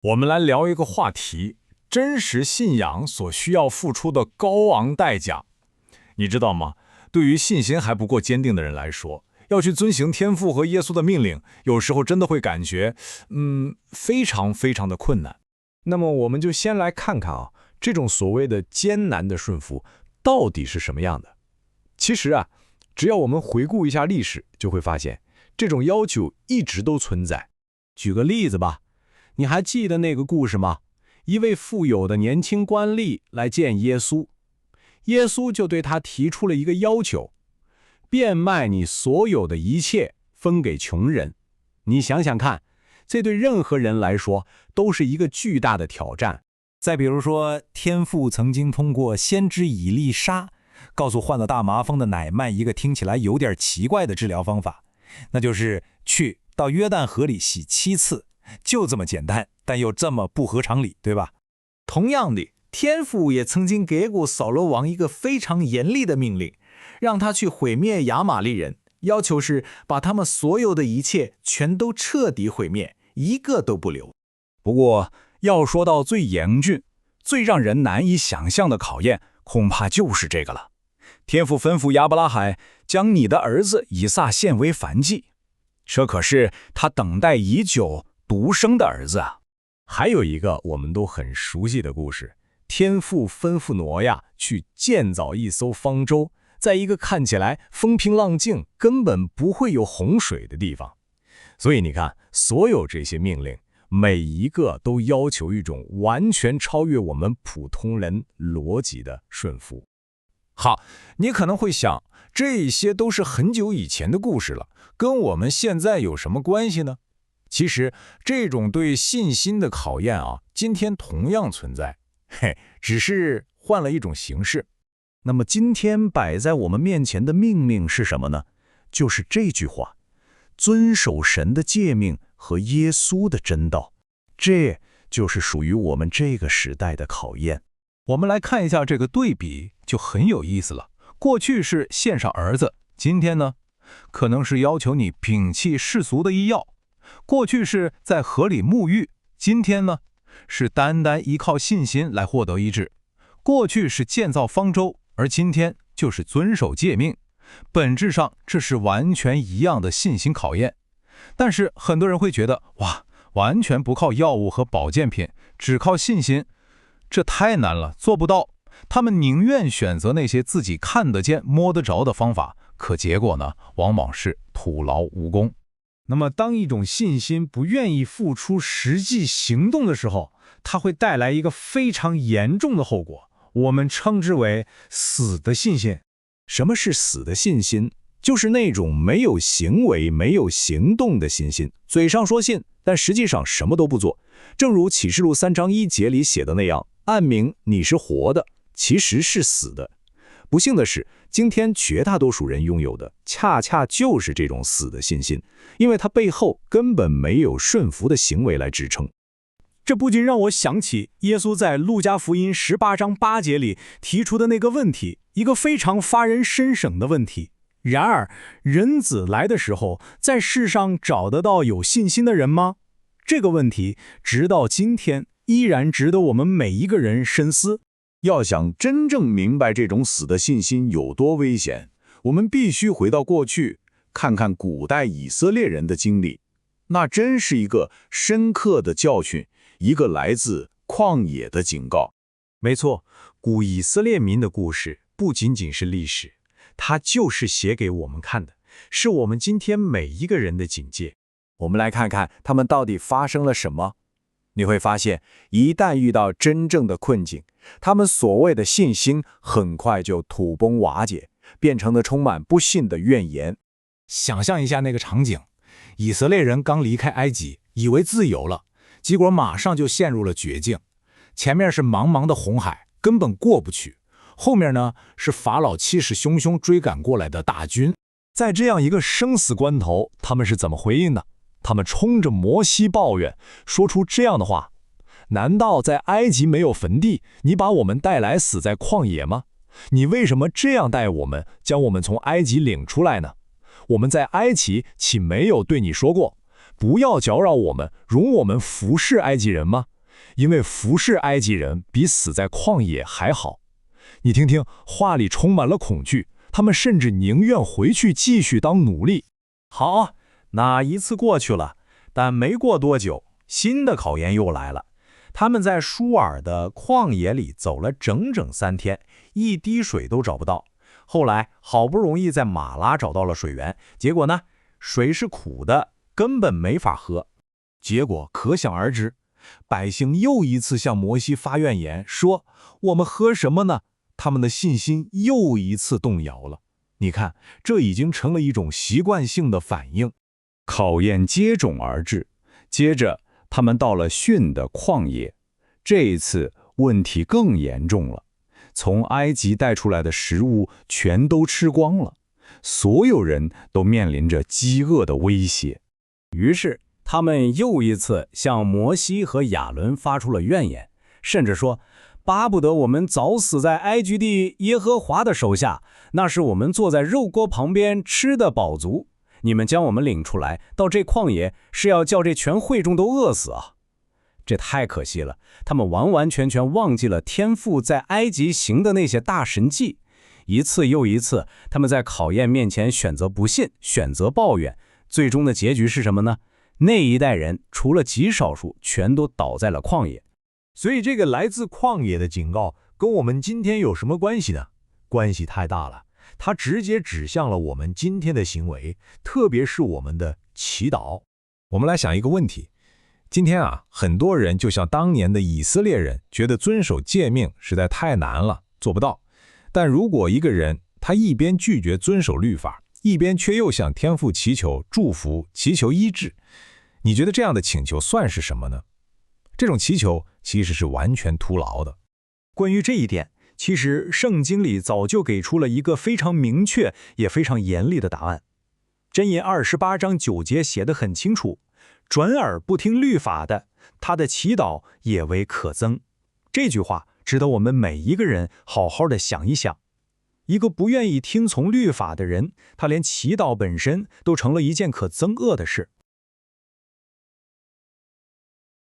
我们来聊一个话题：真实信仰所需要付出的高昂代价。你知道吗？对于信心还不够坚定的人来说，要去遵行天父和耶稣的命令，有时候真的会感觉，非常非常的困难。那么我们就先来看看这种所谓的艰难的顺服到底是什么样的。其实只要我们回顾一下历史，就会发现这种要求一直都存在。举个例子吧，你还记得那个故事吗？一位富有的年轻官吏来见耶稣，耶稣就对他提出了一个要求：变卖你所有的一切，分给穷人。你想想看，这对任何人来说都是一个巨大的挑战。再比如说，天父曾经通过先知以利沙，告诉患了大麻风的乃縵一个听起来有点奇怪的治疗方法，那就是去到约旦河里洗7次，就这么简单，但又这么不合常理，对吧？同样的，天父也曾经给过扫罗王一个非常严厉的命令，让他去毁灭亚玛力人，要求是把他们所有的一切全都彻底毁灭，一个都不留。不过，要说到最严峻、最让人难以想象的考验，恐怕就是这个了。天父吩咐亚伯拉罕将你的儿子以撒献为燔祭，这可是他等待已久独生的儿子啊。还有一个我们都很熟悉的故事，天父吩咐挪亚去建造一艘方舟，在一个看起来风平浪静、根本不会有洪水的地方。所以你看，所有这些命令，每一个都要求一种完全超越我们普通人逻辑的顺服。好，你可能会想，这些都是很久以前的故事了，跟我们现在有什么关系呢？其实，这种对信心的考验今天同样存在，只是换了一种形式。那么今天摆在我们面前的命令是什么呢？就是这句话：遵守神的诫命和耶稣的真道。这就是属于我们这个时代的考验。我们来看一下这个对比，就很有意思了。过去是献上儿子，今天呢，可能是要求你摒弃世俗的医药；过去是在河里沐浴，今天呢，是单单依靠信心来获得医治；过去是建造方舟，而今天就是遵守诫命。本质上这是完全一样的信心考验。但是很多人会觉得，哇，完全不靠药物和保健品，只靠信心，这太难了，做不到。他们宁愿选择那些自己看得见、摸得着的方法，可结果呢，往往是徒劳无功。那么当一种信心不愿意付出实际行动的时候，它会带来一个非常严重的后果，我们称之为死的信心。什么是死的信心？就是那种没有行为、没有行动的信心，嘴上说信，但实际上什么都不做。正如启示录3章1节里写的那样，暗明你是活的，其实是死的。不幸的是，今天绝大多数人拥有的恰恰就是这种死的信心，因为它背后根本没有顺服的行为来支撑。这不禁让我想起耶稣在路加福音18章8节里提出的那个问题，一个非常发人深省的问题。然而，人子来的时候，在世上找得到有信心的人吗？这个问题，直到今天依然值得我们每一个人深思。要想真正明白这种死的信心有多危险，我们必须回到过去，看看古代以色列人的经历。那真是一个深刻的教训，一个来自旷野的警告。没错，古以色列民的故事不仅仅是历史，它就是写给我们看的，是我们今天每一个人的警戒。我们来看看他们到底发生了什么。你会发现，一旦遇到真正的困境，他们所谓的信心很快就土崩瓦解，变成了充满不幸的怨言。想象一下那个场景，以色列人刚离开埃及，以为自由了，结果马上就陷入了绝境。前面是茫茫的红海，根本过不去；后面呢，是法老气势汹汹追赶过来的大军。在这样一个生死关头，他们是怎么回应的？他们冲着摩西抱怨，说出这样的话：难道在埃及没有坟地，你把我们带来死在旷野吗？你为什么这样待我们，将我们从埃及领出来呢？我们在埃及岂没有对你说过，不要搅扰我们，容我们服侍埃及人吗？因为服侍埃及人比死在旷野还好。你听听，话里充满了恐惧，他们甚至宁愿回去继续当奴隶。好，那一次过去了，但没过多久，新的考验又来了。他们在舒尔的旷野里走了整整3天，一滴水都找不到。后来好不容易在马拉找到了水源，结果呢，水是苦的，根本没法喝。结果可想而知，百姓又一次向摩西发怨言，说我们喝什么呢？他们的信心又一次动摇了。你看，这已经成了一种习惯性的反应。考验接踵而至，接着他们到了逊的旷野。这一次问题更严重了，从埃及带出来的食物全都吃光了，所有人都面临着饥饿的威胁。于是他们又一次向摩西和亚伦发出了怨言，甚至说，巴不得我们早死在埃及地耶和华的手下，那是我们坐在肉锅旁边吃得饱足。你们将我们领出来到这旷野，是要叫这全会众都饿死啊！这太可惜了，他们完完全全忘记了天父在埃及行的那些大神迹。一次又一次，他们在考验面前选择不信，选择抱怨，最终的结局是什么呢？那一代人除了极少数，全都倒在了旷野。所以这个来自旷野的警告跟我们今天有什么关系呢？关系太大了，它直接指向了我们今天的行为，特别是我们的祈祷。我们来想一个问题，今天很多人就像当年的以色列人，觉得遵守诫命实在太难了，做不到。但如果一个人他一边拒绝遵守律法，一边却又向天父祈求祝福、祈求医治，你觉得这样的请求算是什么呢？这种祈求其实是完全徒劳的。关于这一点，其实圣经里早就给出了一个非常明确也非常严厉的答案。箴言28章9节写得很清楚，转耳不听律法的，他的祈祷也为可憎。这句话值得我们每一个人好好的想一想。一个不愿意听从律法的人，他连祈祷本身都成了一件可憎恶的事。